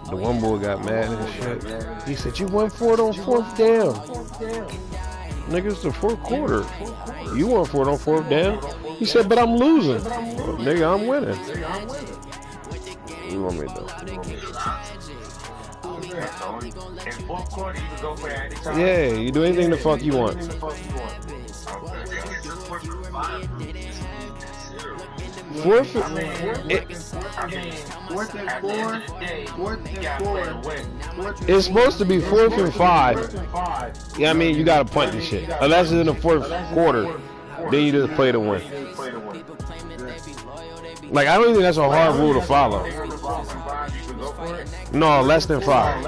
The one boy got mad and shit. He said, "You won for it on fourth down." Nigga, it's the fourth quarter. You won for it on fourth down. He said, "But I'm losing." Well, nigga, I'm winning. What you want me to do? Yeah, you do anything the fuck you want. Fourth and four. It's supposed to be 4th and 5. Yeah, I mean, you gotta punt this shit. Unless it's in the fourth quarter, then you just play to win. Like, I don't even think that's a hard rule to follow. No, less than 5.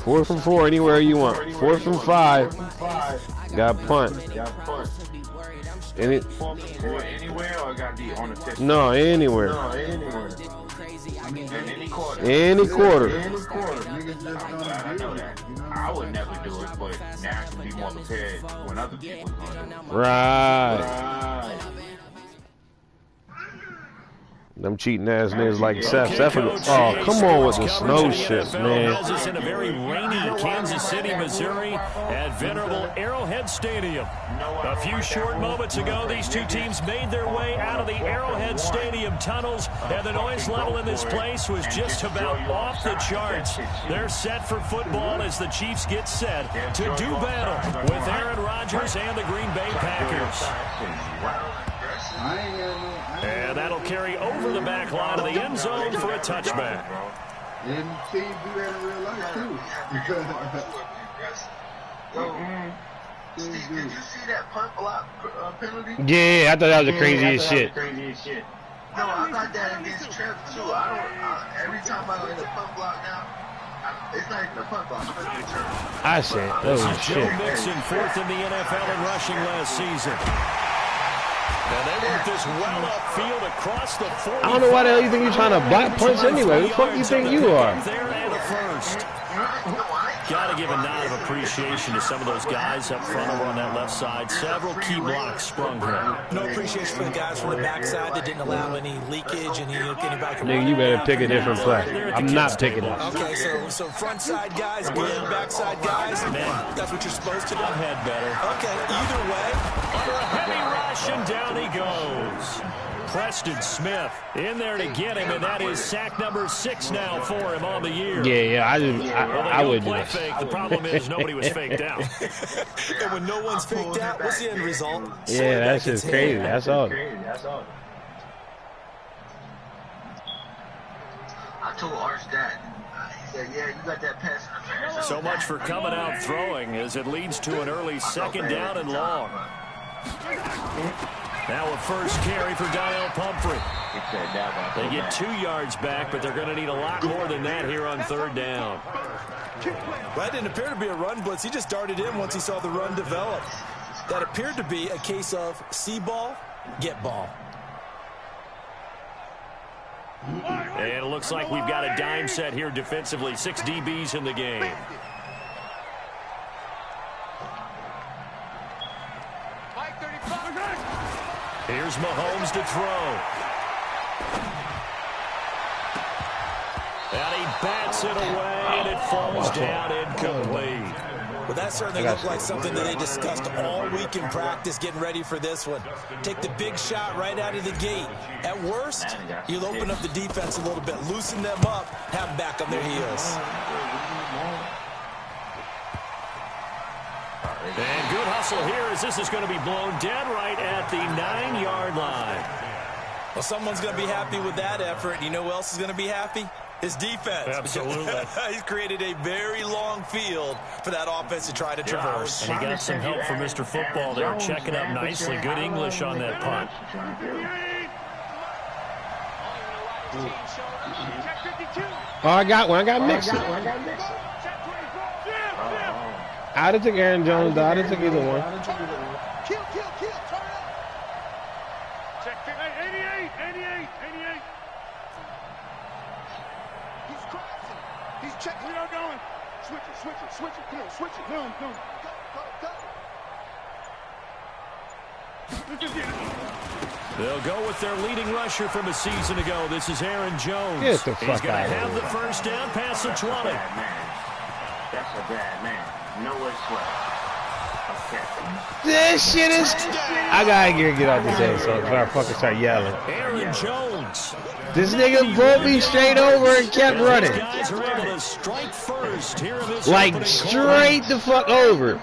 4th and 4, anywhere you want. 4th and 5, got punt. Anywhere or got to be on the 50? No, anywhere. Any quarter. I know that. I would never do it, but now I can be more prepared when other people do it. Right. Them cheating ass niggas like Seth. Oh, come on with the snow shit, man. Has us in a very rainy Kansas City, Missouri, at venerable Arrowhead Stadium. A few short moments ago, these two teams made their way out of the Arrowhead Stadium tunnels, and the noise level in this place was just about off the charts. They're set for football as the Chiefs get set to do battle with Aaron Rodgers and the Green Bay Packers. And that'll carry over the back line of the end zone for a touchback. And teams do that in real life, too. Steve, did you see that punt block penalty? Yeah, I thought that was the craziest shit. No, I got that against Trev, too. Every time I go in the punt block now, it's not even a punt block. I said, oh, shit. Joe Mixon, 4th in the NFL in rushing last season. And they work this well upfield across the 40. I don't know why the hell you think you're trying to block punts anyway. Who the fuck you think you are? There and a first. Got to give a nod of appreciation to some of those guys up front over on that left side. Several key blocks sprung here. No appreciation for the guys from the backside that didn't allow any leakage and anybody can. Nigga, you better pick a different play. I'm not picking it. Okay, so front side guys good, backside guys. That's what you're supposed to do. I've had better. Okay, either way. Under a heavy rush, and down he goes. Preston Smith in there to get him, and that is sack number 6 now for him on the year. Yeah, I would do it. Fake. The problem is nobody was faked out. And when no one's faked out, what's the end result? Yeah, that's just crazy. That's all. I told Arch that. He said, yeah, you got that pass interference. So much for coming out throwing as it leads to an early 2nd down and long. Now a first carry for Donnell Pumphrey. They get 2 yards back, but they're going to need a lot more than that here on 3rd down. That didn't appear to be a run blitz. He just darted in once he saw the run develop. That appeared to be a case of see ball, get ball. And it looks like we've got a dime set here defensively. 6 DBs in the game. Here's Mahomes to throw. And he bats it away, and it falls down incomplete. Well, that certainly looked like something that they discussed all week in practice getting ready for this one. Take the big shot right out of the gate. At worst, you'll open up the defense a little bit, loosen them up, have them back on their heels. And good hustle here as this is going to be blown dead right at the 9-yard line. Well, someone's going to be happy with that effort. You know who else is going to be happy? His defense. Absolutely. He's created a very long field for that offense to try to traverse. And he got some help from Mr. Football there, checking up nicely. Good English on that punt. Oh, I got one. I got Mixon. I'd have took Aaron Jones. I'd have took either one. Kill, turn up. Check 88. He's crossing. He's checking. We are going. Switch it. Come on, switch it. No. Go. They'll go with their leading rusher from a season ago. This is Aaron Jones. Get the fuck He's going out to of have here. the first down past the 20. That's a bad man. No way sweat. Okay. This shit is... I gotta get out this ass so before I fucking start yelling. Aaron Jones. This nigga pulled me straight over and kept running. These guys are able to strike first here in this Like opening straight the fuck over.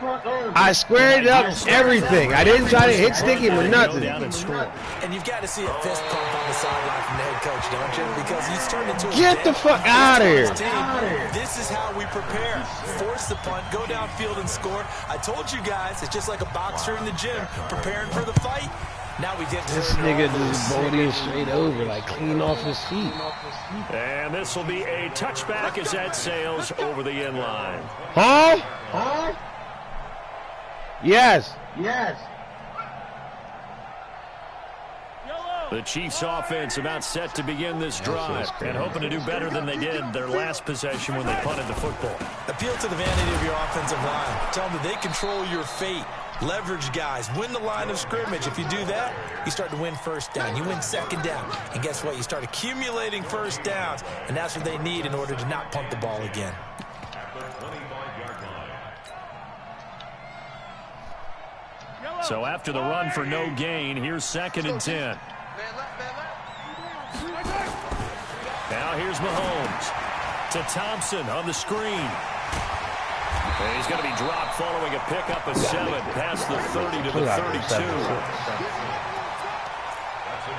I squared up everything. I didn't try to hit stick him or nothing. And you've got to see a fist pump on the sideline from the head coach, don't you? Because he's turned into a Get the fuck out of here. This is how we prepare. Force the punt, go downfield and score. I told you guys, it's just like a boxer in the gym preparing for the fight. Now we get This nigga just bowled in straight over, like clean off his feet. And this will be a touchback as that sails over the end line. Huh? Yes. The Chiefs offense about set to begin this drive and hoping to do better than they did their last possession when they punted the football. Appeal to the vanity of your offensive line. Tell them that they control your fate. Leverage guys. Win the line of scrimmage. If you do that, you start to win first down. You win second down. And guess what? You start accumulating first downs. And that's what they need in order to not punt the ball again. So after the run for no gain, here's 2nd and 10. Now here's Mahomes to Thompson on the screen. And he's going to be dropped following a pickup of 7 past the 30 to the 32.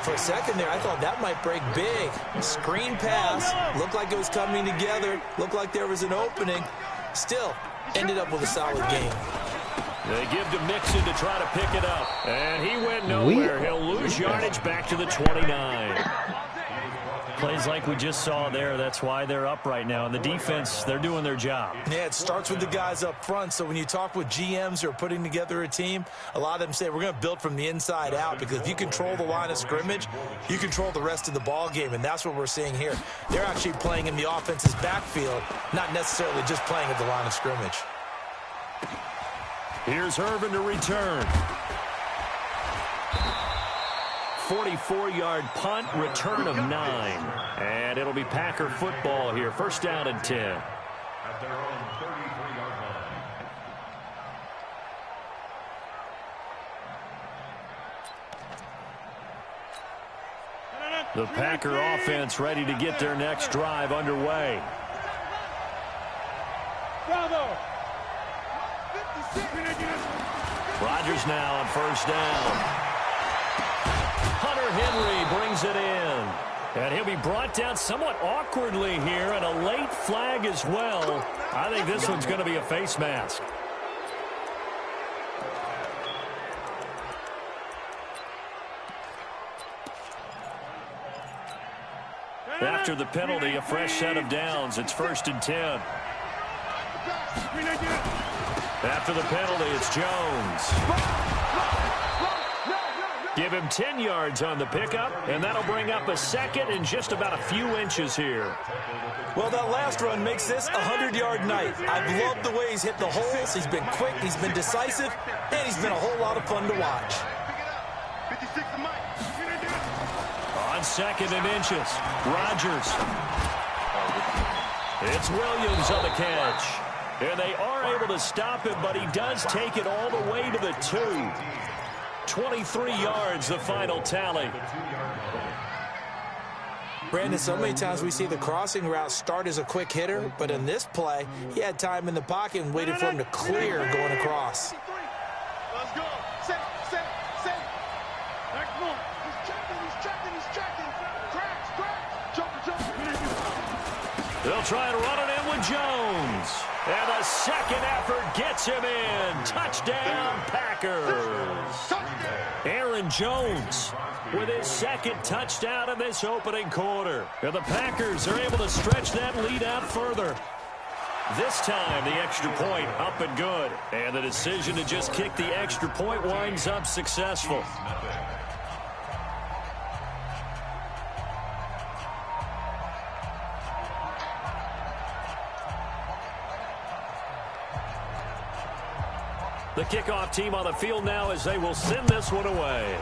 For a second there, I thought that might break big. Screen pass. Looked like it was coming together. Looked like there was an opening. Still, ended up with a solid game. They give to Mixon to try to pick it up. And he went nowhere. He'll lose yardage back to the 29. Plays like we just saw there. That's why they're up right now. And the defense, they're doing their job. Yeah, it starts with the guys up front. So when you talk with GMs who are putting together a team, a lot of them say we're going to build from the inside out, because if you control the line of scrimmage, you control the rest of the ball game. And that's what we're seeing here. They're actually playing in the offense's backfield, not necessarily just playing at the line of scrimmage. Here's Irvin to return. 44-yard punt, return of 9. And it'll be Packer football here. First down and 10. At their own 33-yard line. The Packer offense ready to get their next drive underway. Bravo. Rodgers now on first down. Hunter Henry brings it in. And he'll be brought down somewhat awkwardly here, and a late flag as well. I think this one's going to be a face mask. After the penalty, a fresh set of downs. It's 1st and 10. After the penalty, it's Jones. Give him 10 yards on the pickup, and that'll bring up a second and just about a few inches here. Well, that last run makes this a 100-yard night. I've loved the way he's hit the holes. He's been quick, he's been decisive, and he's been a whole lot of fun to watch. On 2nd and inches, Rodgers. It's Williams on the catch. And they are able to stop him, but he does take it all the way to the 2. 23 yards, the final tally. Brandon, so many times we see the crossing route start as a quick hitter, but in this play, he had time in the pocket and waited for him to clear going across. Let's go. Set. Come on. He's checking. Cracks. Jump. They'll try and run it in with Jones. And the second effort gets him in. Touchdown, Packers. Aaron Jones with his second touchdown in this opening quarter. And the Packers are able to stretch that lead out further. This time, the extra point up and good. And the decision to just kick the extra point winds up successful. The kickoff team on the field now as they will send this one away.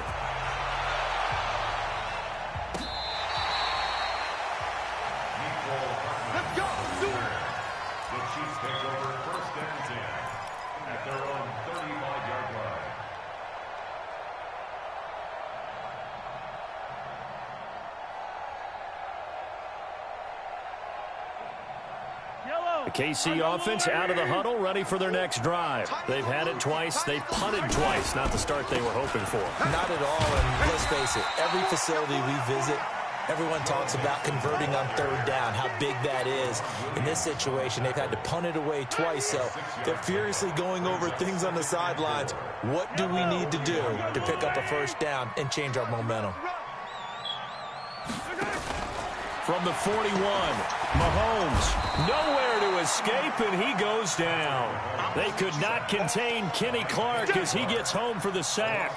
The KC offense out of the huddle, ready for their next drive. They've had it twice. They've punted twice. Not the start they were hoping for. Not at all, and let's face it, every facility we visit, everyone talks about converting on third down, how big that is. In this situation, they've had to punt it away twice, so they're furiously going over things on the sidelines. What do we need to do to pick up a first down and change our momentum? From the 41, Mahomes, nowhere to escape, and he goes down. They could not contain Kenny Clark as he gets home for the sack.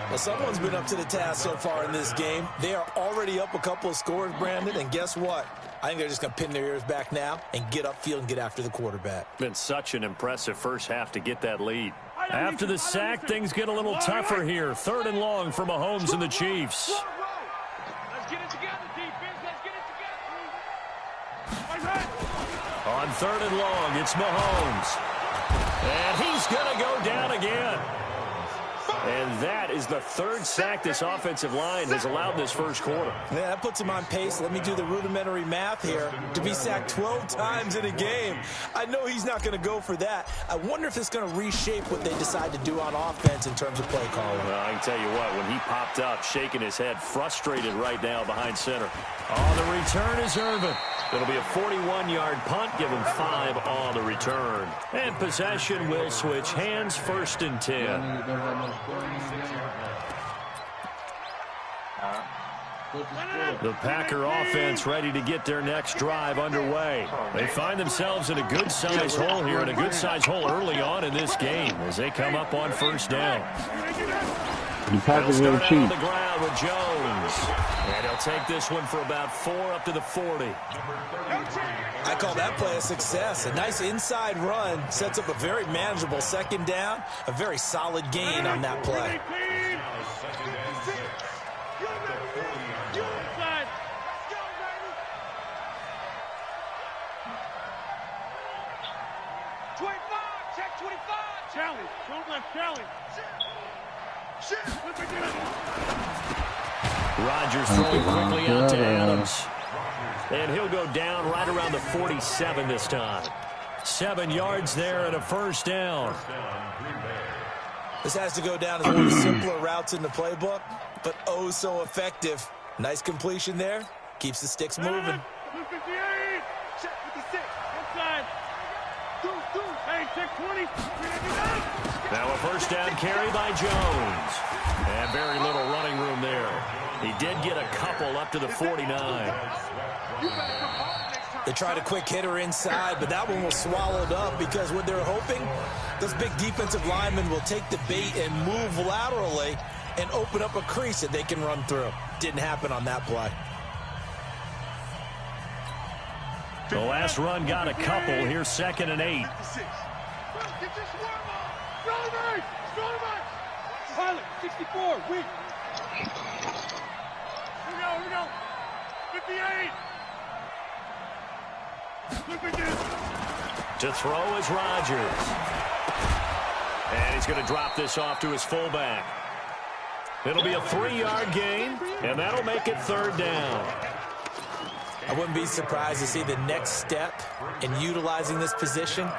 Well, someone's been up to the task so far in this game. They are already up a couple of scores, Brandon, and guess what? I think they're just going to pin their ears back now and get upfield and get after the quarterback. Been such an impressive first half to get that lead. After the sack, things get a little tougher here. 3rd and long for Mahomes and the Chiefs. Let's get it together, defense. Let's get it together. On 3rd and long, it's Mahomes. And he's going to go down again. And that is the 3rd sack this offensive line has allowed this first quarter. Yeah, that puts him on pace. Let me do the rudimentary math here. To be sacked 12 times in a game, I know he's not going to go for that. I wonder if it's going to reshape what they decide to do on offense in terms of play calling. Well, I can tell you what, when he popped up, shaking his head, frustrated right now behind center. Oh, the return is Irvin. It'll be a 41-yard punt, given 5 on the return. And possession will switch hands, 1st and 10. The Packer offense ready to get their next drive underway. They find themselves in a good-sized hole here, and a good-sized hole early on in this game as they come up on 1st down. The Packers are on cheap. the ground with Jones. And he'll take this one for about 4 up to the 40. I call that play a success. A nice inside run sets up a very manageable 2nd down. A very solid gain on that play. Challenge. Don't let challenge. Rodgers throwing quickly out to Adams. And he'll go down right around the 47 this time. 7 yards there and a 1st down. This has to go down as one of the simpler routes in the playbook, but oh so effective. Nice completion there. Keeps the sticks moving. Now a 1st down carry by Jones. And very little running room there. He did get a couple up to the 49. They tried a quick hitter inside, but that one was swallowed up because what they're hoping, those big defensive linemen will take the bait and move laterally and open up a crease that they can run through. Didn't happen on that play. The last run got a couple. Here's 2nd and 8. Pilot, 64, weak. Here we go. 58. To throw is Rodgers. And he's going to drop this off to his fullback. It'll be a 3-yard gain, and that'll make it 3rd down. I wouldn't be surprised to see the next step in utilizing this position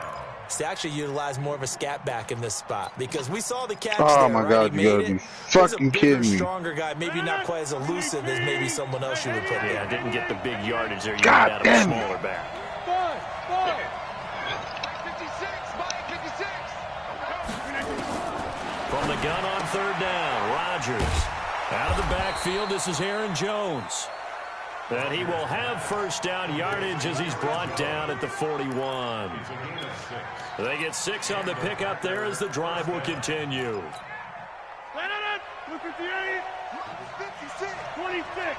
is to actually utilize more of a scat back in this spot, because we saw the catch Oh there, my right? God, He you made gotta be it. He's a fucking bigger, kidding me. stronger guy, maybe not quite as elusive as maybe someone else you would put Yeah, in. didn't get the big yardage there. You God got out of a damn it. smaller back. 56. From the gun on 3rd down, Rodgers. Out of the backfield, this is Aaron Jones. And he will have 1st down yardage as he's brought down at the 41. They get 6 on the pickup there as the drive will continue. 58. 56. 26.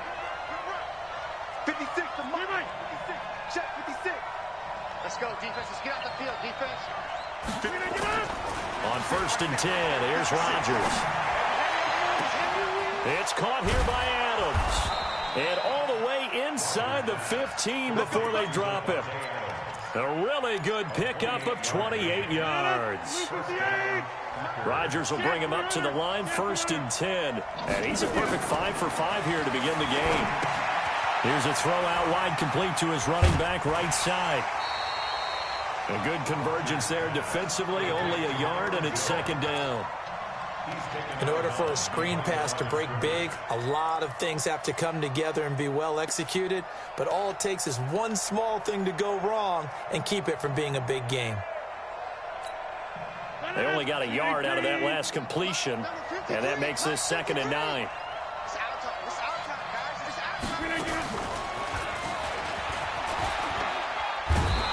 56 to Mike. 56. Check 56. Let's go, defense. Let's get out the field, defense. On 1st and 10, here's Rodgers. It's caught here by Adams. And all the way inside the 15 before they drop him. A really good pickup of 28 yards. Rodgers will bring him up to the line, 1st and 10. And he's a perfect 5 for 5 here to begin the game. Here's a throw out wide, complete to his running back right side. A good convergence there defensively, only a yard, and it's second down. In order for a screen pass to break big, a lot of things have to come together and be well executed, but all it takes is one small thing to go wrong and keep it from being a big game. They only got a yard out of that last completion, and that makes this 2nd and 9.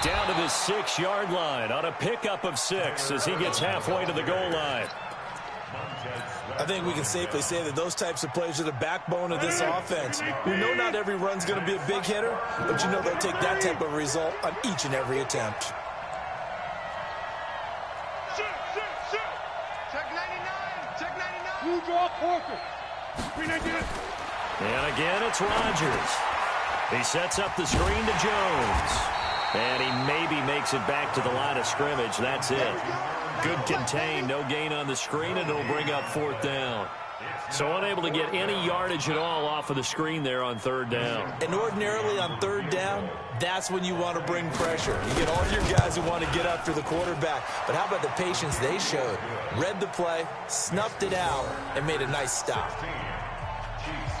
Down to the 6-yard line on a pickup of 6 as he gets halfway to the goal line. I think we can safely say that those types of plays are the backbone of this offense. We know not every run's going to be a big hitter, but you know they'll take that type of result on each and every attempt. And again, it's Rodgers. He sets up the screen to Jones. And he maybe makes it back to the line of scrimmage. That's it. Good contain, no gain on the screen, and it'll bring up 4th down. So unable to get any yardage at all off of the screen there on 3rd down. And ordinarily on 3rd down, that's when you want to bring pressure. You get all your guys who want to get after the quarterback. But how about the patience they showed? Read the play, snuffed it out, and made a nice stop.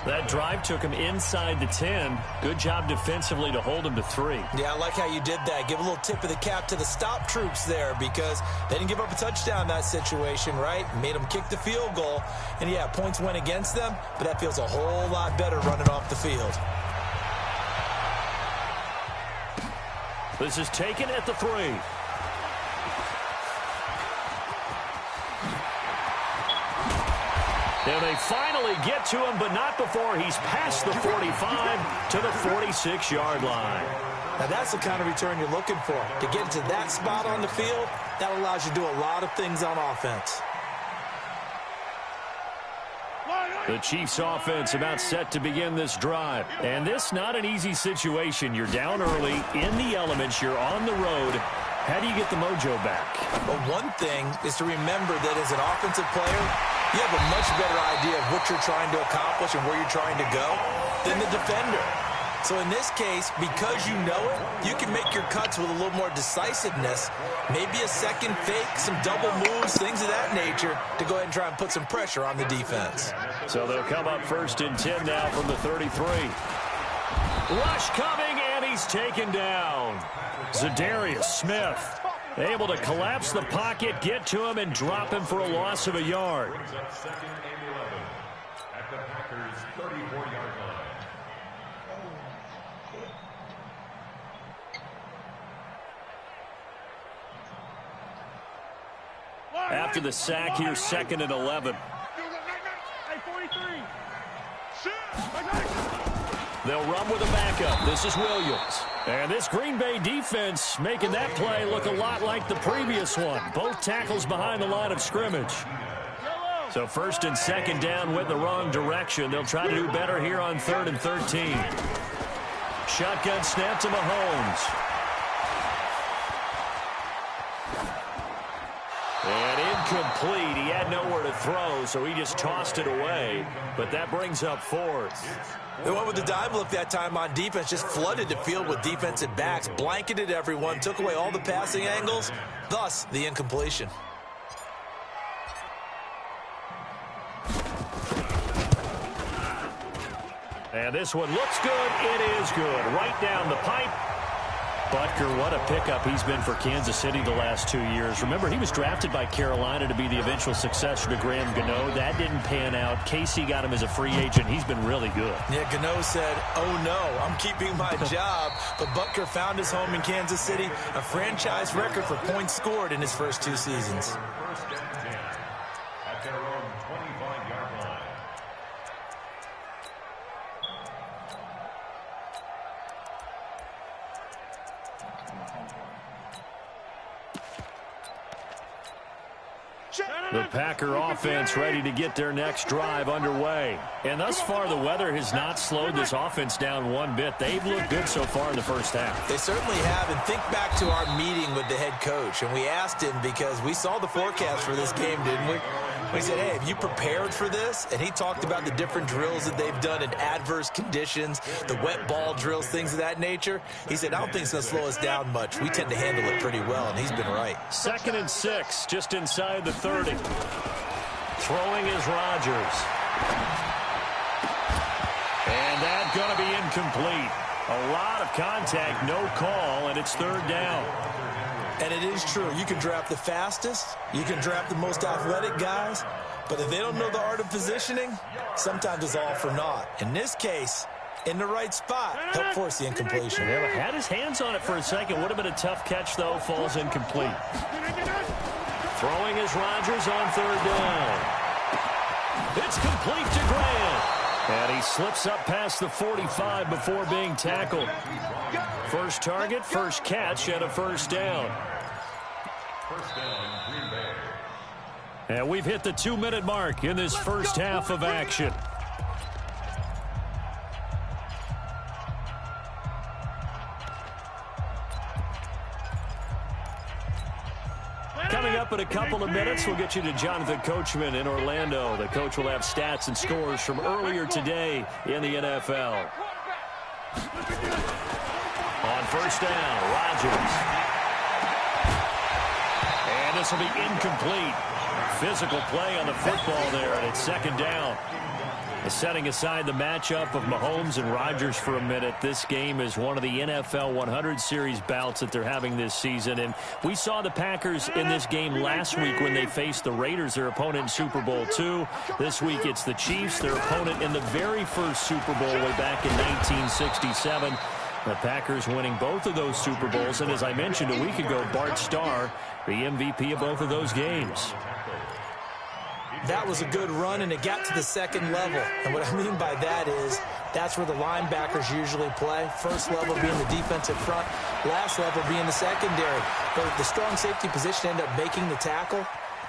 That drive took him inside the 10. Good job defensively to hold him to 3. Yeah, I like how you did that. Give a little tip of the cap to the stop troops there because they didn't give up a touchdown in that situation, right? Made them kick the field goal. And, yeah, points went against them, but that feels a whole lot better running off the field. This is taken at the 3. And they finally get to him, but not before he's past the 45 to the 46-yard line. Now, that's the kind of return you're looking for. To get to that spot on the field, that allows you to do a lot of things on offense. The Chiefs offense about set to begin this drive. And this not an easy situation. You're down early, in the elements, you're on the road. How do you get the mojo back? Well, one thing is to remember that as an offensive player, you have a much better idea of what you're trying to accomplish and where you're trying to go than the defender. So in this case, because you know it, you can make your cuts with a little more decisiveness, maybe a second fake, some double moves, things of that nature, to go ahead and try and put some pressure on the defense. So they'll come up 1st and 10 now from the 33. Rush coming, and he's taken down. Zadarius Smith able to collapse the pocket, get to him, and drop him for a loss of a yard. 2nd and 11 at the Packers' 34-yard line. After the sack here, 2nd and 11. They'll run with a backup. This is Williams. And this Green Bay defense making that play look a lot like the previous one. Both tackles behind the line of scrimmage. So 1st and 2nd down went the wrong direction. They'll try to do better here on 3rd and 13. Shotgun snap to Mahomes. And incomplete. He had nowhere to throw, so he just tossed it away. But that brings up 4th. They went with the dime look that time on defense, just flooded the field with defensive backs, blanketed everyone, took away all the passing angles, thus the incompletion. And this one looks good. It is good. Right down the pipe. Butker, what a pickup he's been for Kansas City the last 2 years. Remember, he was drafted by Carolina to be the eventual successor to Graham Gano. That didn't pan out. Casey got him as a free agent. He's been really good. Yeah, Gano said, oh no, I'm keeping my job. But Butker found his home in Kansas City, a franchise record for points scored in his first 2 seasons. 1st and 10 at their own 25-yard line. The Packer offense ready to get their next drive underway. And thus far, the weather has not slowed this offense down one bit. They've looked good so far in the first half. They certainly have. And think back to our meeting with the head coach. And we asked him because we saw the forecast for this game, didn't we? He said, hey, have you prepared for this? And he talked about the different drills that they've done in adverse conditions, the wet ball drills, things of that nature. He said, I don't think it's going to slow us down much. We tend to handle it pretty well, and he's been right. 2nd and 6, just inside the 30. Throwing is Rodgers. And that's going to be incomplete. A lot of contact, no call, and it's 3rd down. And it is true. You can draft the fastest. You can draft the most athletic guys. But if they don't know the art of positioning, sometimes it's all for naught. In this case, in the right spot, help force the incompletion. Yeah, had his hands on it for a second. Would have been a tough catch, though. Falls incomplete. Throwing is Rodgers on 3rd down. It's complete to Grant. And he slips up past the 45 before being tackled. First target, first catch, and a 1st down. And we've hit the 2-minute mark in this first half of action. Coming up in a couple of minutes, we'll get you to Jonathan Coachman in Orlando. The coach will have stats and scores from earlier today in the NFL. On 1st down, Rodgers. And this will be incomplete. Physical play on the football there, and it's 2nd down. Setting aside the matchup of Mahomes and Rodgers for a minute, this game is one of the NFL 100 Series bouts that they're having this season. And we saw the Packers in this game last week when they faced the Raiders, their opponent in Super Bowl II. This week it's the Chiefs, their opponent in the very first Super Bowl way back in 1967. The Packers winning both of those Super Bowls. And as I mentioned a week ago, Bart Starr, the MVP of both of those games. That was a good run, and it got to the 2nd level. And what I mean by that is that's where the linebackers usually play. First level being the defensive front, last level being the secondary. But the strong safety position ended up making the tackle,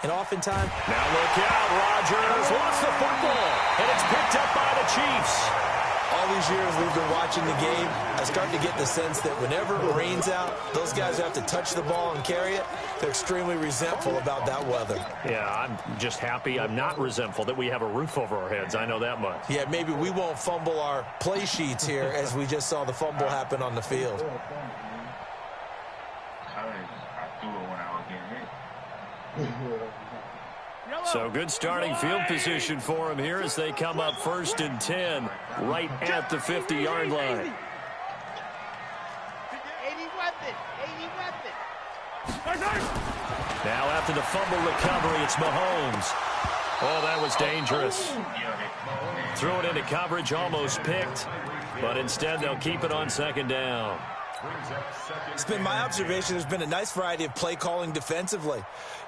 and oftentimes... Now look out, Rodgers wants the football, and it's picked up by the Chiefs. All these years we've been watching the game, I start to get the sense that whenever it rains out, those guys who have to touch the ball and carry it, they're extremely resentful about that weather. Yeah, I'm just happy I'm not resentful that we have a roof over our heads. I know that much. Yeah, maybe we won't fumble our play sheets here as we just saw the fumble happen on the field. I threw it when I was getting hit. So good starting field position for him here as they come up 1st and 10 right at the 50-yard line. 80 weapon. Now after the fumble recovery, it's Mahomes. Oh, that was dangerous. Threw it into coverage, almost picked, but instead they'll keep it on 2nd down. It's been my observation there's been a nice variety of play calling defensively.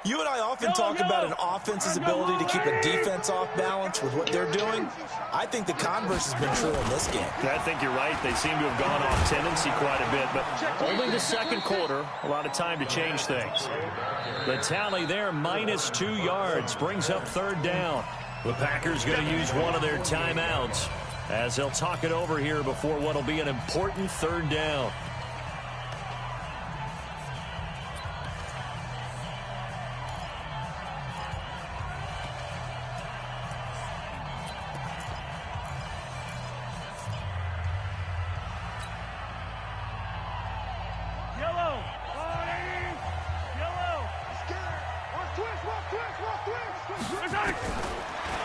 You and I often talk about an offense's ability to keep a defense off balance with what they're doing. I think the converse has been true in this game. I think you're right. They seem to have gone off tendency quite a bit, but only the 2nd quarter, a lot of time to change things. The tally there, -2 yards, brings up 3rd down. The Packers going to use one of their timeouts as they'll talk it over here before what will be an important 3rd down.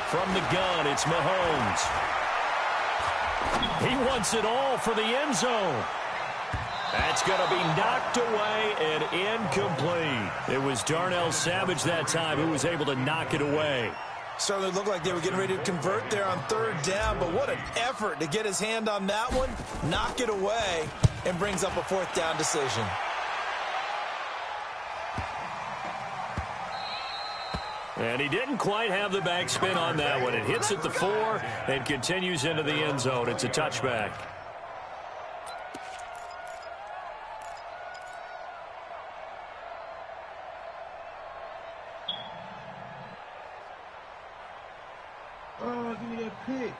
From the gun, it's Mahomes. He wants it all for the end zone. That's going to be knocked away and incomplete. It was Darnell Savage that time who was able to knock it away. Certainly looked like they were getting ready to convert there on 3rd down, but what an effort to get his hand on that one, knock it away, and brings up a 4th down decision. And he didn't quite have the backspin on that one. It hits at the 4 and continues into the end zone. It's a touchback. Oh, give me that pick.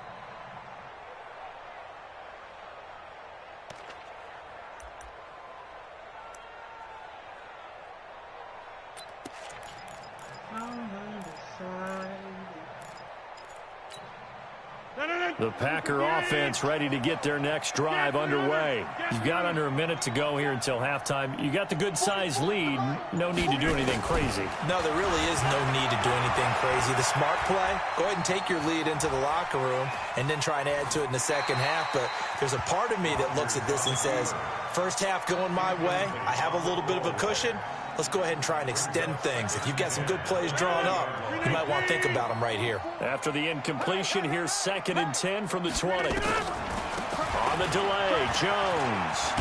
On the side. The Packer offense ready to get their next drive underway. You've got under a minute to go here until halftime. You got the good-sized lead. No need to do anything crazy. No, there really is no need to do anything crazy. The smart play, go ahead and take your lead into the locker room and then try and add to it in the second half. But there's a part of me that looks at this and says, first half going my way, I have a little bit of a cushion. Let's go ahead and try and extend things. If you've got some good plays drawn up, you might want to think about them right here. After the incompletion, here's 2nd and 10 from the 20. On the delay, Jones.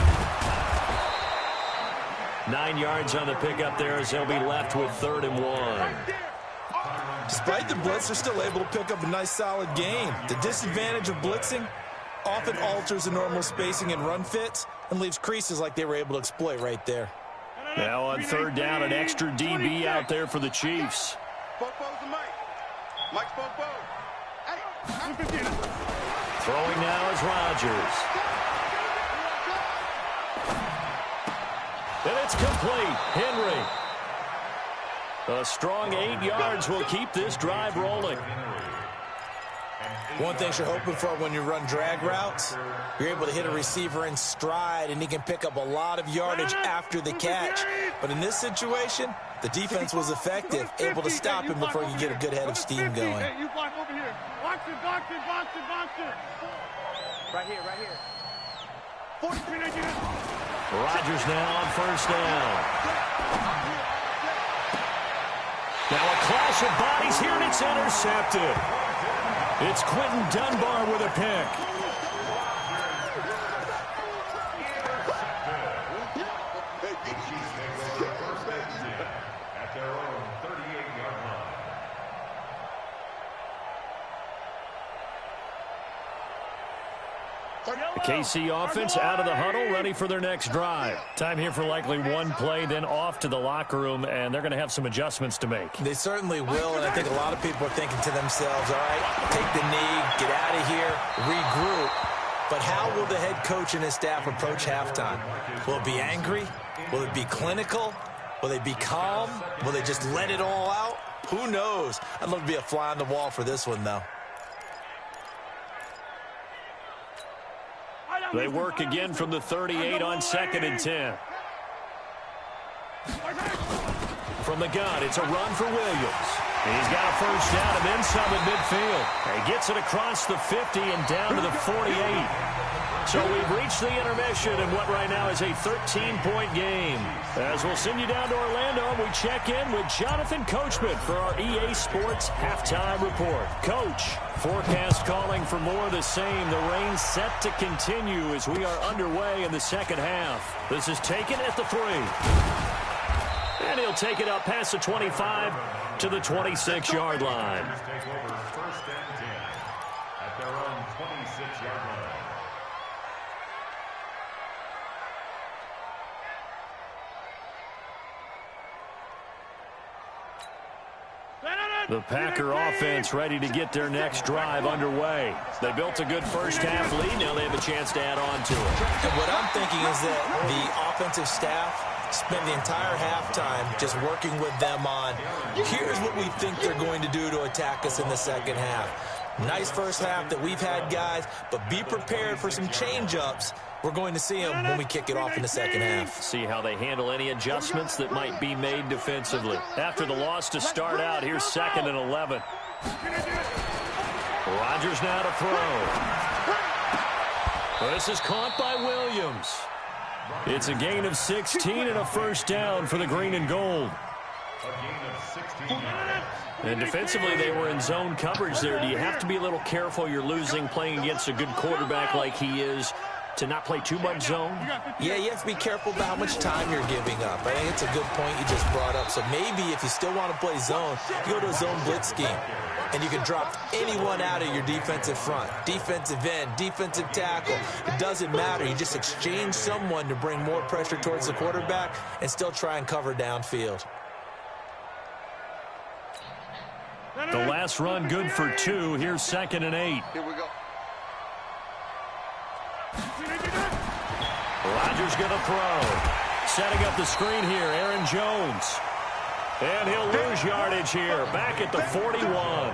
9 yards on the pickup there as they'll be left with 3rd and 1. Despite the blitz, they're still able to pick up a nice, solid gain. The disadvantage of blitzing often alters the normal spacing and run fits and leaves creases like they were able to exploit right there. Now on 3rd down, an extra DB out there for the Chiefs. Throwing now is Rodgers. And it's complete. Henry. A strong 8 yards will keep this drive rolling. One thing you're hoping for when you run drag routes, you're able to hit a receiver in stride, and he can pick up a lot of yardage after the catch. But in this situation, the defense was effective, able to stop him before you get a good head of steam going. Hey, you block over here. Box it. Right here. 43. Rodgers now on 1st down. Now a clash of bodies here, and it's intercepted. It's Quentin Dunbar with a pick. At their own 38-yard line. The KC offense out of the huddle, ready for their next drive. Time here for likely one play, then off to the locker room, and they're going to have some adjustments to make. They certainly will, and I think a lot of people are thinking to themselves, all right, take the knee, get out of here, regroup. But how will the head coach and his staff approach halftime? Will it be angry? Will it be clinical? Will they be calm? Will they just let it all out? Who knows? I'd love to be a fly on the wall for this one, though. They work again from the 38 on 2nd and 10. From the gun, it's a run for Williams. He's got a 1st down and then some at midfield. He gets it across the 50 and down to the 48. So we've reached the intermission in what right now is a 13-point game. As we'll send you down to Orlando, and we check in with Jonathan Coachman for our EA Sports Halftime Report. Coach, forecast calling for more of the same. The rain set to continue as we are underway in the second half. This is taken at the 3. And he'll take it up past the 25 to the 26-yard line. Take over 1st and 10 at their own 26-yard line. The Packer offense ready to get their next drive underway. They built a good first half lead. Now they have a chance to add on to it. And what I'm thinking is that the offensive staff spend the entire halftime just working with them on, here's what we think they're going to do to attack us in the second half. Nice first half that we've had, guys, but be prepared for some change-ups. We're going to see them when we kick it off in the second half. See how they handle any adjustments that might be made defensively. After the loss to start out, here's 2nd and 11. Rodgers now to throw. This is caught by Williams. It's a gain of 16 and a 1st down for the green and gold. A gain of 16 yards. And defensively, they were in zone coverage there. Do you have to be a little careful? You're losing playing against a good quarterback like he is, to not play too much zone? Yeah, you have to be careful about how much time you're giving up. I think it's a good point you just brought up. So maybe if you still want to play zone, you go to a zone blitz scheme. And you can drop anyone out of your defensive front. Defensive end, defensive tackle. It doesn't matter. You just exchange someone to bring more pressure towards the quarterback and still try and cover downfield. The last run good for 2. Here's 2nd and 8. Here we go. Rodgers going to throw. Setting up the screen here, Aaron Jones. And he'll lose yardage here, back at the 41.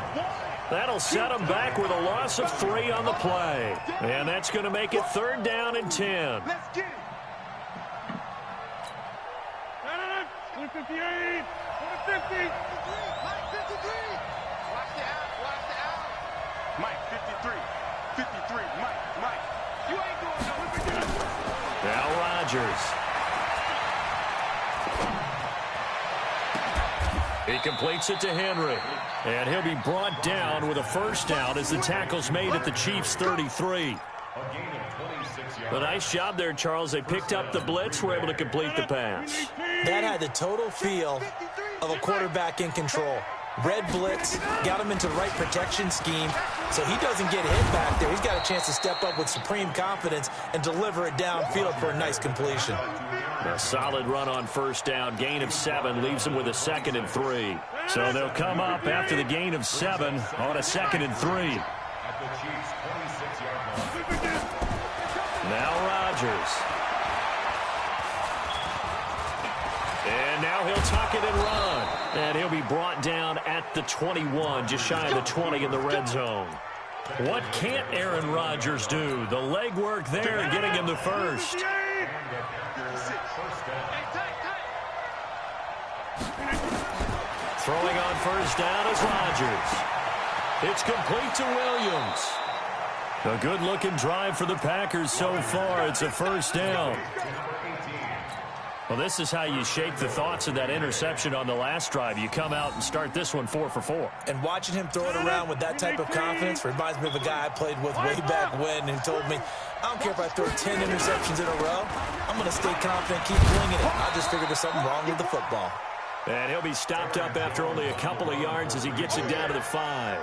That'll set them back with a loss of 3 on the play. And that's going to make it 3rd down and 10. Let's get it. 158, 150. Mike 53. Watch the out, watch the out. Mike 53, 53. Mike. You ain't doing nothing. Now Rodgers. He completes it to Henry. And he'll be brought down with a 1st down as the tackle's made at the Chiefs' 33. A nice job there, Charles. They picked up the blitz, were able to complete the pass. That had the total feel of a quarterback in control. Red blitz, got him into the right protection scheme, so he doesn't get hit back there. He's got a chance to step up with supreme confidence and deliver it downfield for a nice completion. A solid run on 1st down. Gain of 7 leaves them with a 2nd and 3. So they'll come up after the gain of 7 on a 2nd and 3. Now Rodgers. And now he'll tuck it and run. And he'll be brought down at the 21, just shy of the 20 in the red zone. What can't Aaron Rodgers do? The legwork there getting him the 1st. Throwing on 1st down is Rodgers. It's complete to Williams. A good-looking drive for the Packers so far. It's a 1st down. Well, this is how you shake the thoughts of that interception on the last drive. You come out and start this one 4 for 4. And watching him throw it around with that type of confidence reminds me of a guy I played with way back when who told me, I don't care if I throw 10 interceptions in a row. I'm going to stay confident, keep flinging it. I just figured there's something wrong with the football. And he'll be stopped up after only a couple of yards as he gets it down to the 5.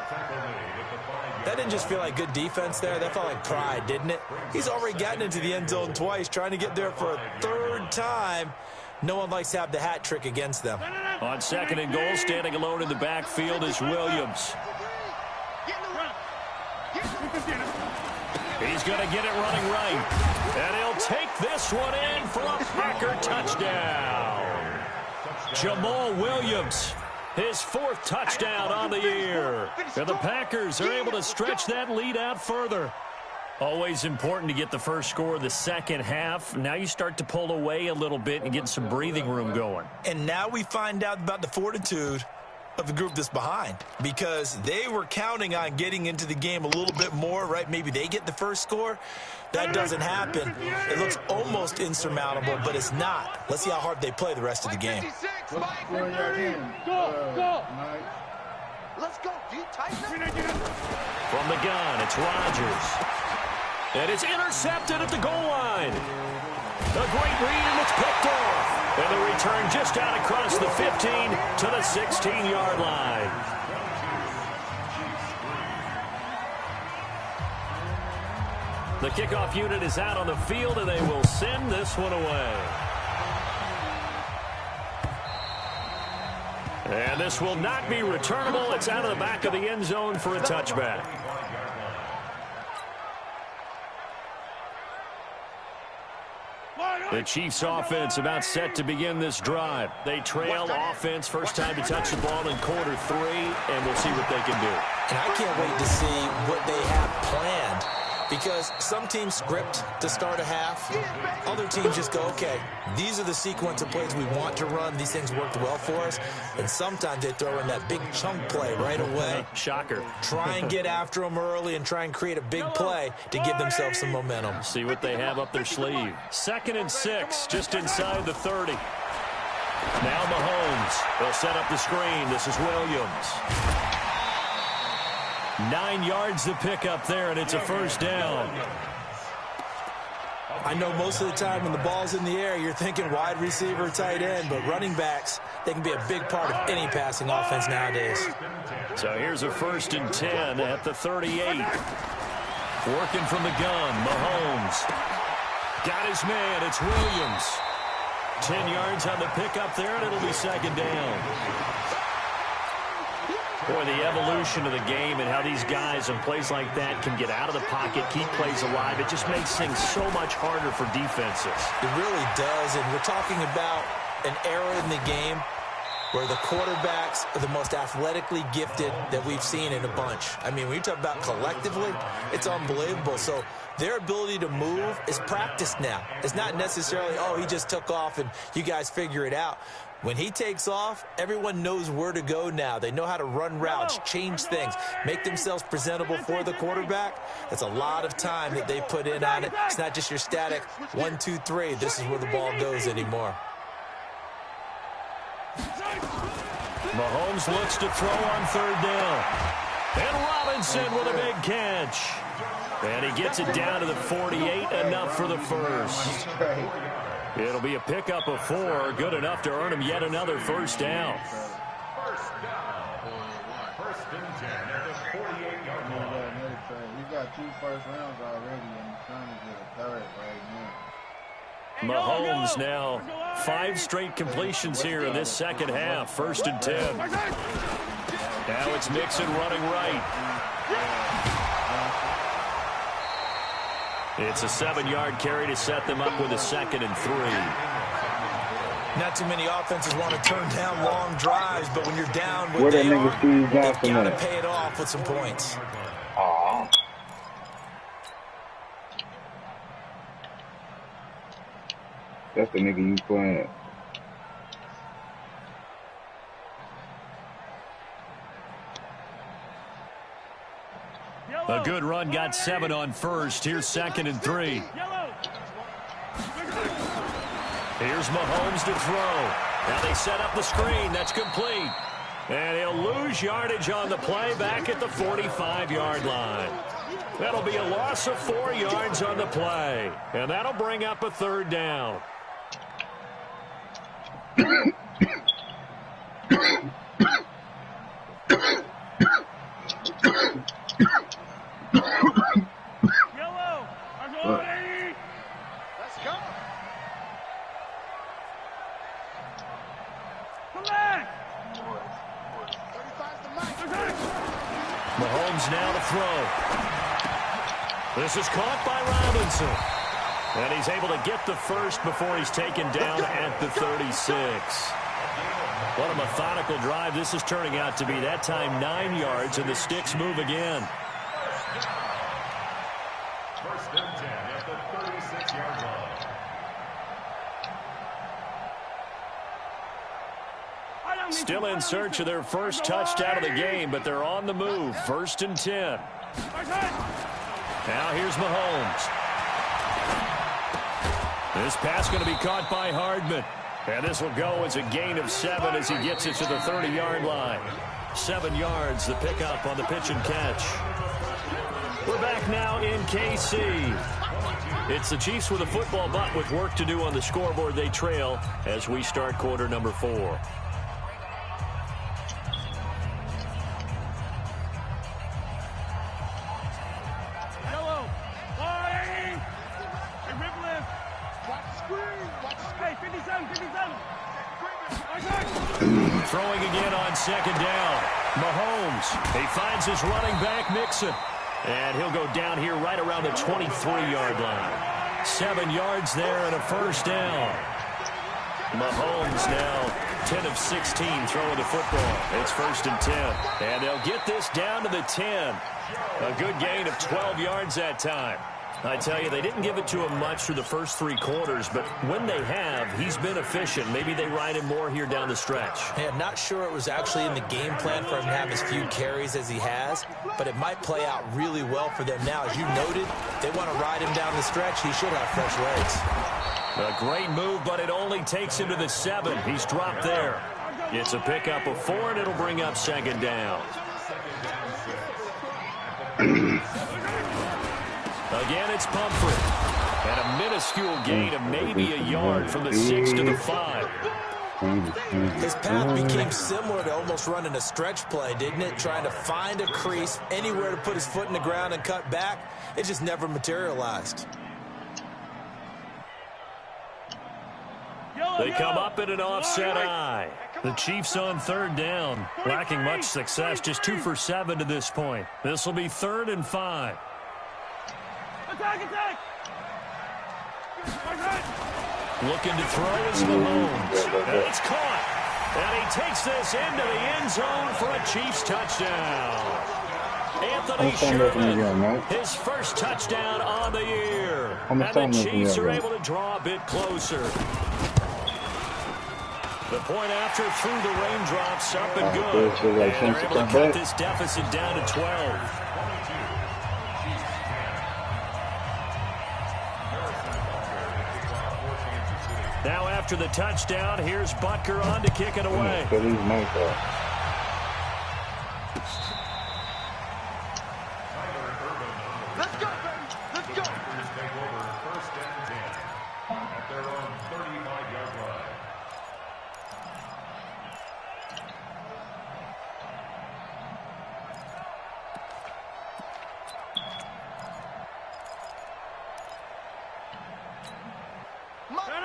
That didn't just feel like good defense there. That felt like pride, didn't it? He's already gotten into the end zone twice, trying to get there for a 3rd time. No one likes to have the hat trick against them. On 2nd and goal, standing alone in the backfield is Williams. He's going to get it running right. And he'll take this one in for a Packer touchdown. Jamal Williams, his 4th touchdown on the year. And the Packers are able to stretch that lead out further. Always important to get the 1st score of the 2nd half. Now you start to pull away a little bit and get some breathing room going. And now we find out about the fortitude of the group that's behind, because they were counting on getting into the game a little bit more, right? Maybe they get the 1st score. That doesn't happen. It looks almost insurmountable, but it's not. Let's see how hard they play the rest of the game. Go. Let's go. Do you tighten up? From the gun, it's Rodgers. And it's intercepted at the goal line. A great read, and it's picked off. And the return just out across the 15 to the 16-yard line. The kickoff unit is out on the field, and they will send this one away. And this will not be returnable. It's out of the back of the end zone for a touchback. The Chiefs offense about set to begin this drive. They trail offense, first time to touch the ball in quarter 3, and we'll see what they can do. And I can't wait to see what they have planned, because some teams script to start a half. Other teams just go, okay, these are the sequence of plays we want to run. These things worked well for us. And sometimes they throw in that big chunk play right away. Shocker. Try and get after them early and try and create a big play to give themselves some momentum. See what they have up their sleeve. 2nd and 6, just inside the 30. Now Mahomes. They'll set up the screen. This is Williams. 9 yards to pick up there, and it's a 1st down. I know most of the time when the ball's in the air, you're thinking wide receiver, tight end, but running backs, they can be a big part of any passing offense nowadays. So here's a 1st and 10 at the 38. Working from the gun, Mahomes. Got his man, it's Williams. 10 yards on the pickup there, and it'll be 2nd down. Boy, the evolution of the game and how these guys in plays like that can get out of the pocket, keep plays alive, it just makes things so much harder for defenses. It really does, and we're talking about an era in the game where the quarterbacks are the most athletically gifted that we've seen in a bunch. I mean, when you talk about collectively, it's unbelievable. So their ability to move is practiced now. It's not necessarily, oh, he just took off and you guys figure it out. When he takes off, everyone knows where to go now. They know how to run routes, change things, make themselves presentable for the quarterback. That's a lot of time that they put in on it. It's not just your static 1, 2, 3. This is where the ball goes anymore. Mahomes looks to throw on third down. And Robinson with a big catch. And he gets it down to the 48, enough for the first. It'll be a pickup of 4, good enough to earn him yet another first down. First and 10 at the 48-yard line. We got 2 first rounds already, and he's trying to get a third right now. Mahomes now 5 straight completions here in this second half. First and 10. Now it's Mixon running right. It's a 7-yard carry to set them up with a 2nd and 3. Not too many offenses want to turn down long drives, but when you're down with they are, they've got to pay it off with some points. Aww. That's the nigga you playing. A good run, got 7 on first. Here's 2nd and 3. Here's Mahomes to throw. Now they set up the screen. That's complete. And he'll lose yardage on the play back at the 45-yard line. That'll be a loss of 4 yards on the play. And that'll bring up a 3rd down. Let's go. Mahomes now to throw. This is caught by Robinson. And he's able to get the first before he's taken down at the 36. What a methodical drive this is turning out to be. That time 9 yards, and the sticks move again. First and 10 at the 36-yard line. Still in search of their first touchdown of the game, but they're on the move. 1st and 10. Now here's Mahomes. This pass going to be caught by Hardman. And this will go as a gain of 7 as he gets it to the 30-yard line. 7 yards, the pickup on the pitch and catch. We're back now in KC. It's the Chiefs with a football, but with work to do on the scoreboard. They trail as we start quarter number 4. Throwing again on 2nd down. Mahomes, he finds his running back, Mixon. And he'll go down here right around the 23-yard line. 7 yards there and a first down. Mahomes now 10 of 16 throwing the football. It's 1st and 10. And they'll get this down to the 10. A good gain of 12 yards that time. I tell you, they didn't give it to him much through the first 3 quarters, but when they have, he's been efficient. Maybe they ride him more here down the stretch. Hey, I'm not sure it was actually in the game plan for him to have as few carries as he has, but it might play out really well for them now. As you noted, they want to ride him down the stretch. He should have fresh legs. A great move, but it only takes him to the 7. He's dropped there. It's a pickup of 4, and it'll bring up 2nd down. Again, it's Pumphrey. And a minuscule gain of maybe a yard from the 6 to the 5. His path became similar to almost running a stretch play, didn't it? Trying to find a crease, anywhere to put his foot in the ground and cut back. It just never materialized. They come up in an offset eye. The Chiefs on 3rd down. Lacking much success, just 2 for 7 to this point. This will be 3rd and 5. Looking to throw is Mahomes. And it's caught. And he takes this into the end zone for a Chiefs touchdown. Anthony Sherman, his first touchdown on the year. And the Chiefs are able to draw a bit closer. The point after through the raindrops, up and good. And they're able to cut this deficit down to 12. Now after the touchdown, here's Butker on to kick it away. Let's go, baby. Let's go. Take over first and 10 at their own 35-yard line.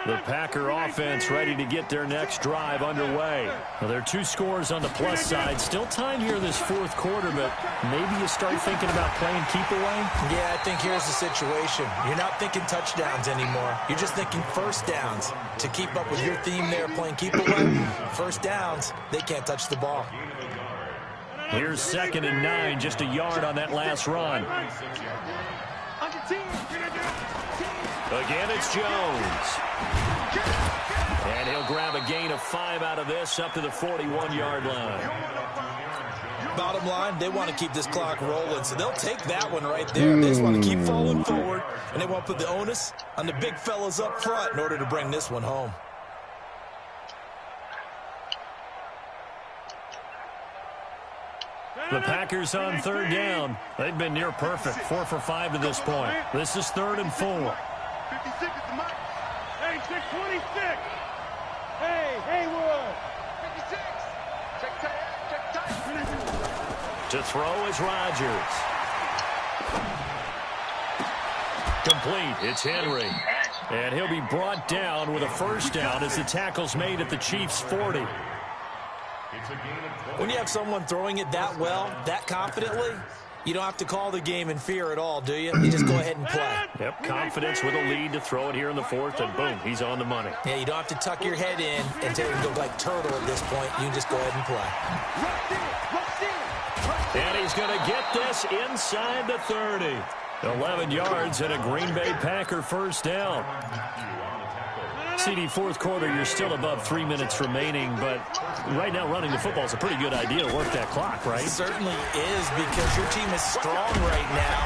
The Packer offense ready to get their next drive underway. Well, there are 2 scores on the plus side. Still time here in this fourth quarter, but maybe you start thinking about playing keep away? Yeah, I think here's the situation. You're not thinking touchdowns anymore. You're just thinking first downs. To keep up with your theme there, playing keep away, first downs, they can't touch the ball. Here's 2nd and 9, just a yard on that last run. Again, it's Jones. And he'll grab a gain of 5 out of this up to the 41-yard line. Bottom line, they want to keep this clock rolling, so they'll take that one right there. They just want to keep falling forward, and they want to put the onus on the big fellas up front in order to bring this one home. The Packers on 3rd down. They've been near perfect, 4 for 5 to this point. This is 3rd and 4. 56 is the mic. Hey, 626. Hey, Haywood. 56. Check tight. To throw is Rodgers. Complete. It's Henry. And he'll be brought down with a first down as the tackle's made at the Chiefs' 40. When you have someone throwing it that well, that confidently, you don't have to call the game in fear at all, do you? You just go ahead and play. Yep, confidence with a lead to throw it here in the 4th, and boom, he's on the money. Yeah, you don't have to tuck your head in and tell him to go like turtle at this point. You can just go ahead and play. And he's going to get this inside the 30. 11 yards and a Green Bay Packer first down. CD, fourth quarter, you're still above 3 minutes remaining, but right now running the football is a pretty good idea to work that clock, right? It certainly is, because your team is strong right now,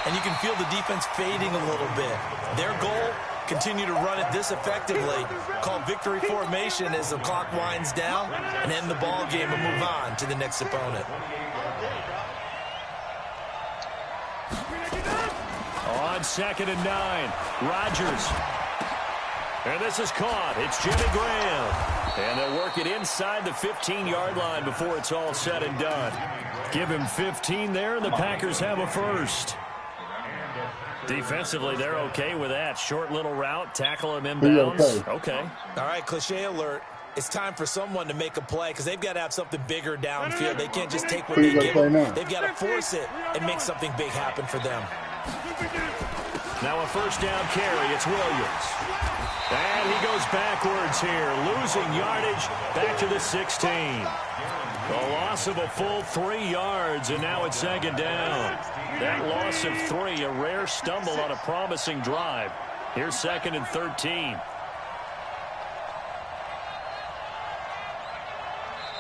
and you can feel the defense fading a little bit. Their goal, continue to run it this effectively, called victory formation as the clock winds down, and end the ball game and move on to the next opponent. On 2nd and 9, Rodgers. And this is caught. It's Jimmy Graham. And they'll work it inside the 15-yard line before it's all said and done. Give him 15 there, and the Packers have a first. Defensively, they're okay with that. Short little route, tackle him inbounds. Okay. All right, cliche alert. It's time for someone to make a play, because they've got to have something bigger downfield. They can't just take what they give them. They've got to force it and make something big happen for them. Now a first down carry. It's Williams. And he goes backwards here, losing yardage back to the 16. A loss of a full 3 yards, and now it's 2nd down. That loss of 3, a rare stumble on a promising drive. Here's 2nd and 13.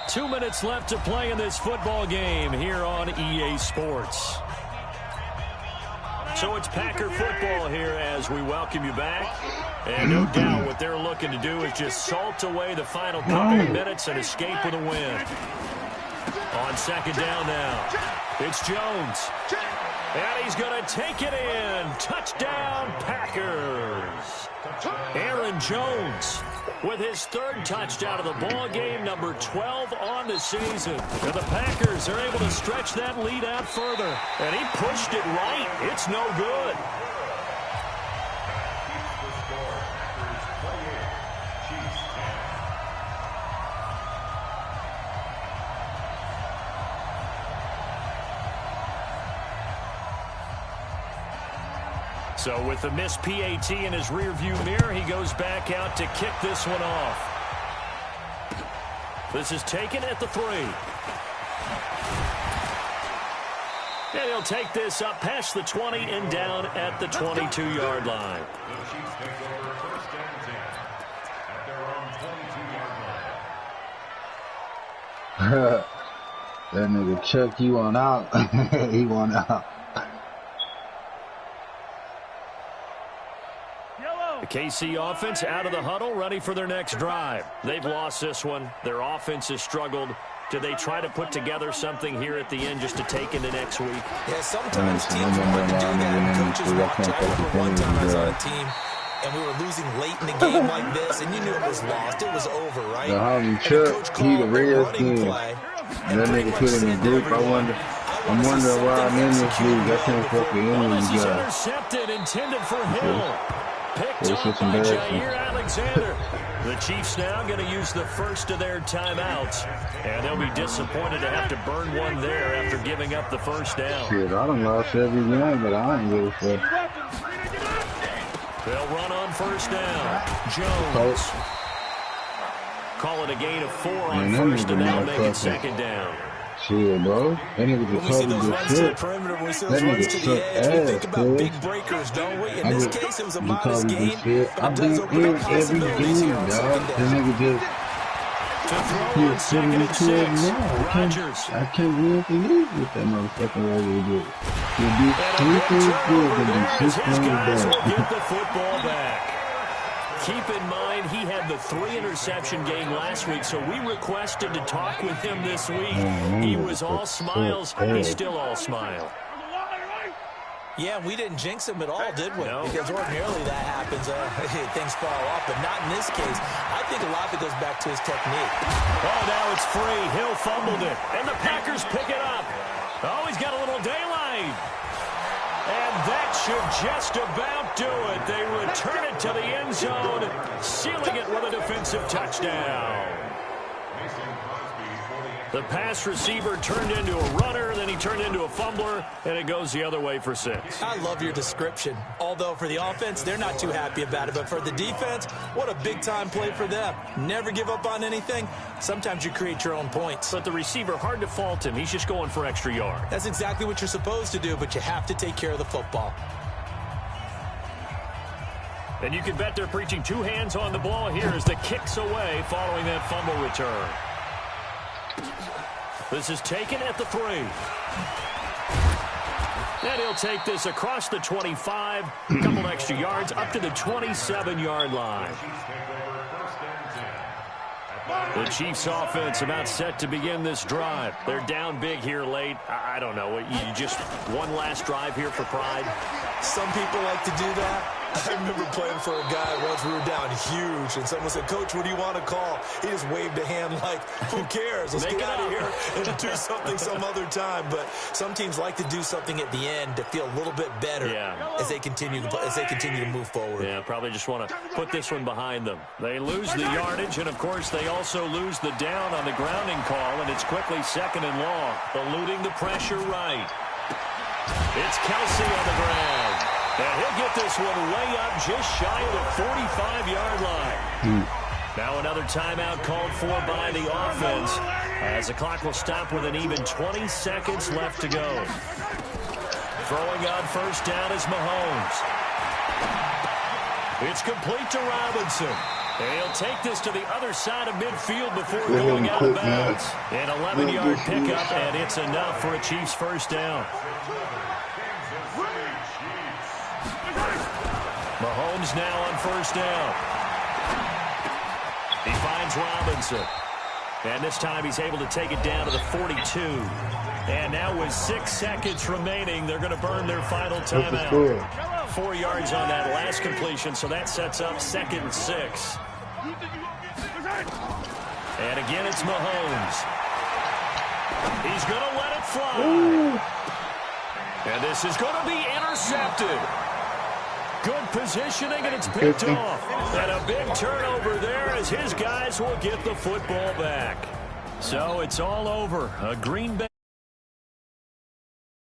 2 minutes left to play in this football game here on EA Sports. So it's Packer football here as we welcome you back. And no doubt what they're looking to do is just salt away the final couple of minutes and escape with a win. On 2nd down now, it's Jones. And he's going to take it in. Touchdown, Packers. Aaron Jones with his 3rd touchdown of the ball game, number 12 on the season. And the Packers are able to stretch that lead out further. And he pushed it right. It's no good. So with the missed PAT in his rearview mirror, he goes back out to kick this one off. This is taken at the 3. And he'll take this up past the 20 and down at the 22-yard line. The Chiefs take over first and 10 at their own 22-yard line. That nigga Chuck, he went out. He went out. The KC offense out of the huddle, ready for their next drive. They've lost this one. Their offense has struggled. Do they try to put together something here at the end just to take into next week? Yeah, sometimes teams want to do that, and coaches want to. I remember one time I was on a team, and we were losing late in the game like this, and you knew it was lost. It was over, right? The homie Chuck, he the Redskins. That nigga put in the group. I'm wondering why I'm in this league. I can't fuck with any of This these is guys. intercepted, intended for Hill. Picked up by Jair Alexander. The Chiefs now going to use the first of their timeouts, and they'll be disappointed to have to burn one there after giving up the first down. Shit, I done lost every game, but I ain't really fuck. They'll run on first down. Jones. Call it a gain of 4 on first, and that'll make it second down. Shit, bro. That nigga just told me to shit. That nigga suck ass, cuz. Big breakers, don't we? In this case, it was a modest gain. I've been in every game, dog. That nigga just... He's 72 now. I can't win for you with that motherfucking right here. You'll do 3 things good and do 6 things bad. Get the football back. Keep in mind, he had the 3-interception game last week, so we requested to talk with him this week. He was all smiles. He's still all smile. Yeah, we didn't jinx him at all, did we? No. Because ordinarily that happens. Things fall off, but not in this case. I think a lot of it goes back to his technique. Oh, now it's free. Hill fumbled it, and the Packers pick it up. Oh, he's got a little daylight. And that should just about do it. They return it to the end zone, sealing it with a defensive touchdown. The pass receiver turned into a runner, then he turned into a fumbler, and it goes the other way for 6. I love your description. Although for the offense, they're not too happy about it. But for the defense, what a big-time play for them. Never give up on anything. Sometimes you create your own points. But the receiver, hard to fault him. He's just going for extra yard. That's exactly what you're supposed to do, but you have to take care of the football. And you can bet they're preaching 2 hands on the ball here as the kick's away following that fumble return. This is taken at the 3. And he'll take this across the 25, a couple extra yards, up to the 27-yard line. The Chiefs offense about set to begin this drive. They're down big here late. I don't know. You just one last drive here for pride? Some people like to do that. I remember playing for a guy once. We were down huge, and someone said, "Coach, what do you want to call?" He just waved a hand like, who cares? Let's get out of here and do something some other time. But some teams like to do something at the end to feel a little bit better as they continue to move forward. Yeah, probably just want to put this one behind them. They lose the yardage, and, of course, they also lose the down on the grounding call, and it's quickly 2nd and long, eluding the pressure right. It's Kelsey on the ground. And he'll get this one way up just shy of the 45-yard line. Now another timeout called for by the offense as the clock will stop with an even 20 seconds left to go. Throwing on first down is Mahomes. It's complete to Robinson. And he'll take this to the other side of midfield before going out of bounds. An 11-yard pickup, and it's enough for a Chiefs first down. Mahomes now on first down. He finds Robinson. And this time he's able to take it down to the 42. And now with 6 seconds remaining, they're going to burn their final timeout. 4 yards on that last completion, so that sets up 2nd and 6. And again, it's Mahomes. He's going to let it fly. And this is going to be intercepted. Good positioning, and it's picked off. And a big turnover there as his guys will get the football back. So it's all over. A Green Bay